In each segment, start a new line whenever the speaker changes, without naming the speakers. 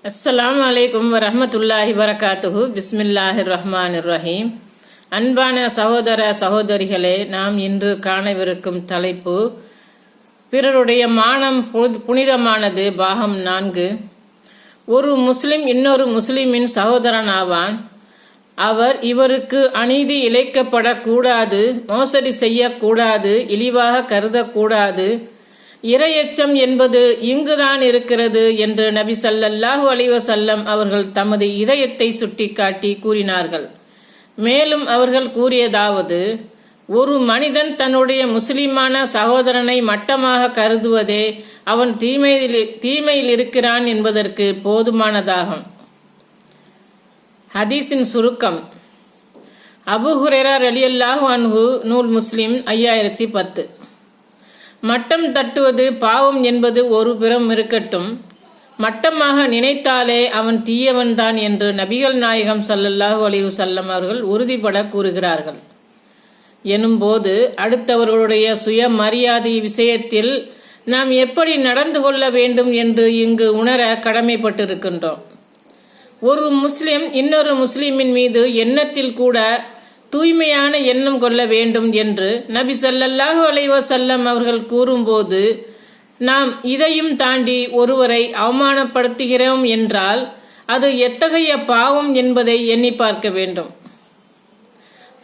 அஸ்ஸலாமு அலைக்கும் வரஹ்மத்துல்லாஹி வரகாத்துஹு. பிஸ்மில்லாஹிர் ரஹ்மானிர் ரஹீம். அன்பான சகோதர சகோதரிகளே, நாம் இன்று காணவிருக்கும் தலைப்பு பிறருடைய மானம் புனிதமானது, பாகம் 4. ஒரு முஸ்லிம் இன்னொரு முஸ்லிமின் சகோதரன் ஆவான். அவர் இவருக்கு அநீதி இழைக்கப்படக்கூடாது, மோசடி செய்யக்கூடாது, இழிவாக கருதக்கூடாது. இறையச்சம் என்பது இங்குதான் இருக்கிறது என்று நபி ஸல்லல்லாஹு அலைஹி வஸல்லம் அவர்கள் தமது இதயத்தை சுட்டிக்காட்டி கூறினார்கள். மேலும் அவர்கள் கூறியதாவது: ஒரு மனிதன் தன்னுடைய முஸ்லிமான சகோதரனை மட்டமாக கருதுவதே அவன் தீமையில் இருக்கிறான் என்பதற்கு போதுமானதாகும். ஹதீஸின் சுருக்கம். அபூ ஹுரைரா ரலியல்லாஹு அன்ஹு, நூல் முஸ்லிம் 5010. மட்டம் தட்டுவது பாவம் என்பது ஒரு புறம் இருக்கட்டும், மட்டமாக நினைத்தாலே அவன் தீயவன்தான் என்று நபிகள் நாயகம் ஸல்லல்லாஹு அலைஹி வஸல்லம் அவர்கள் உறுதிபட கூறுகிறார்கள். எனும்போது அடுத்தவர்களுடைய சுயமரியாதை விஷயத்தில் நாம் எப்படி நடந்து கொள்ள வேண்டும் என்று இங்கு உணர கடமைப்பட்டிருக்கின்றோம். ஒரு முஸ்லிம் இன்னொரு முஸ்லிமின் மீது எண்ணத்தில் கூட தூய்மையான எண்ணம் கொள்ள வேண்டும் என்று நபி ஸல்லல்லாஹு அலைஹி வஸல்லம் அவர்கள் கூறும்போது, நாம் இதையும் தாண்டி ஒருவரை அவமானப்படுத்துகிறோம் என்றால் அது எத்தகைய பாவம் என்பதை எண்ணி பார்க்க வேண்டும்.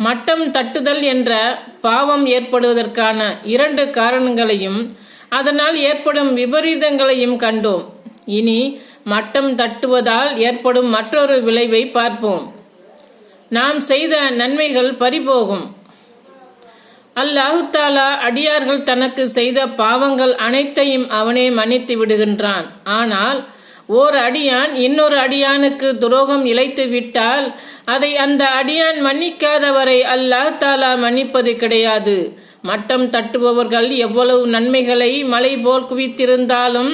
மட்டம் தட்டுதல் என்ற பாவம் ஏற்படுவதற்கான 2 காரணங்களையும் அதனால் ஏற்படும் விபரீதங்களையும் கண்டோம். இனி மட்டம் தட்டுவதால் ஏற்படும் மற்றொரு விளைவை பார்ப்போம். நாம் செய்த நன்மைகள் பறிபோகும். அல்லாஹ் தஆலா அடியார்கள் தனக்கு செய்த பாவங்கள் அனைத்தையும் அவனே மன்னித்து விடுகின்றான். ஆனால் ஓர் அடியான் இன்னொரு அடியானுக்கு துரோகம் இழைத்து விட்டால் அதை அந்த அடியான் மன்னிக்காதவரை அல்லாஹ் தஆலா மன்னிப்பது கிடையாது. மட்டம் தட்டுபவர்கள் எவ்வளவு நன்மைகளை மலை போல் குவித்திருந்தாலும்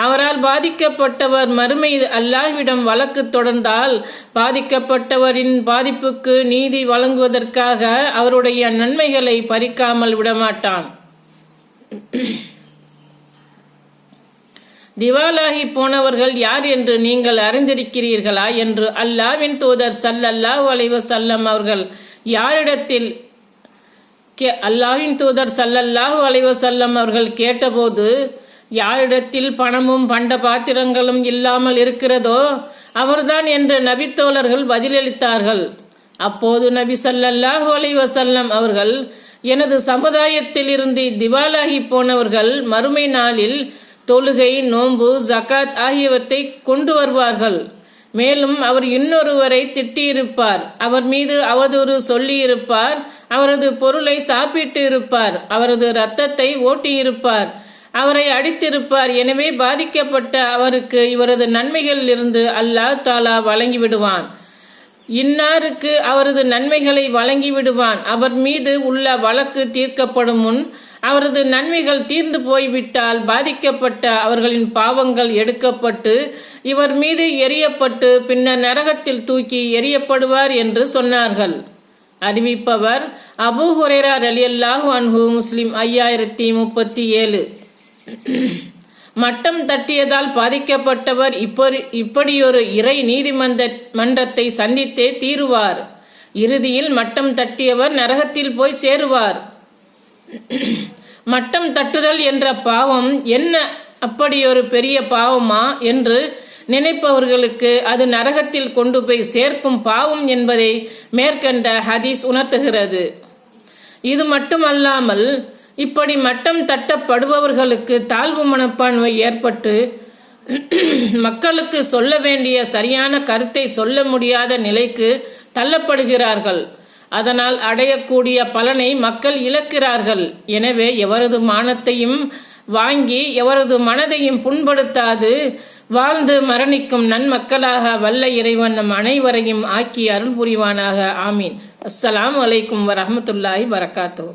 அவரால் பாதிக்கப்பட்டவர் மறுமை அல்லாஹ்விடம் வழக்கு தொடர்ந்தால் பாதிக்கப்பட்டவரின் பாதிப்புக்கு நீதி வழங்குவதற்காக அவருடைய நன்மைகளை பறிக்காமல் விடமாட்டான். திவாலாகி போனவர்கள் யார் என்று நீங்கள் அறிந்திருக்கிறீர்களா என்று அல்லாஹ்வின் தூதர் ஸல்லல்லாஹு அலைஹி வஸல்லம் அவர்கள் யாரிடத்தில் அல்லாஹ்வின் தூதர் ஸல்லல்லாஹு அலைஹி வஸல்லம் அவர்கள் கேட்டபோது, யாரிடத்தில் பணமும் பண்ட பாத்திரங்களும் இல்லாமல் இருக்கிறதோ அவர்தான் என்று நபித்தோழர்கள் பதிலளித்தார்கள். அப்போது நபி ஸல்லல்லாஹு அலைஹி வஸல்லம் அவர்கள், எனது சமுதாயத்தில் இருந்து திவாலாகி போனவர்கள் மறுமை நாளில் தொழுகை, நோன்பு, ஜகாத் ஆகியவற்றை கொண்டு வருவார்கள். மேலும் அவர் இன்னொருவரை திட்டியிருப்பார், அவர் மீது அவதூறு சொல்லியிருப்பார், அவரது பொருளை சாப்பிட்டு இருப்பார், அவரது இரத்தத்தை ஓட்டியிருப்பார், அவரை அடித்திருப்பார். எனவே பாதிக்கப்பட்ட அவருக்கு இவரது நன்மைகளில் இருந்து அல்லாஹ் தஆலா வழங்கிவிடுவான். இன்னாருக்கு அவரது நன்மைகளை வழங்கிவிடுவான். அவர் மீது உள்ள வழக்கு தீர்க்கப்படும் முன் அவரது நன்மைகள் தீர்ந்து போய்விட்டால் பாதிக்கப்பட்ட அவர்களின் பாவங்கள் எடுக்கப்பட்டு இவர் மீது எரியப்பட்டு பின்னர் நரகத்தில் தூக்கி எரியப்படுவார் என்று சொன்னார்கள். அறிவிப்பவர் அபூ ஹுரைரா ரலியல்லாஹு அன்ஹு, முஸ்லிம் 5037. மட்டம் தட்டியதால் பாதிக்கப்பட்டவர் இப்படியொரு இறை நீதிமன்றத்தை சந்தித்தே தீருவார். இறுதியில் மட்டம் தட்டியவர் நரகத்தில் போய் சேருவார். மட்டம் தட்டுதல் என்ற பாவம் என்ன அப்படியொரு பெரிய பாவமா என்று நினைப்பவர்களுக்கு அது நரகத்தில் கொண்டு போய் சேர்க்கும் பாவம் என்பதை மேற்கண்ட ஹதீஸ் உணர்த்துகிறது. இது மட்டுமல்லாமல் இப்படி மட்டம் தட்டப்படுபவர்களுக்கு தாழ்வு மனப்பான்மை ஏற்பட்டு மக்களுக்கு சொல்ல வேண்டிய சரியான கருத்தை சொல்ல முடியாத நிலைக்கு தள்ளப்படுகிறார்கள். அதனால் அடையக்கூடிய பலனை மக்கள் இழக்கிறார்கள். எனவே எவரது மானத்தையும் வாங்கி எவரது மனதையும் புண்படுத்தாது வாழ்ந்து மரணிக்கும் நன்மக்களாக வல்ல இறைவன் நம் அனைவரையும் ஆக்கி அருள் புரிவானாக. ஆமீன். அஸ்ஸலாமு அலைக்கும் வரஹ்மத்துல்லாஹி வரகாத்துஹு.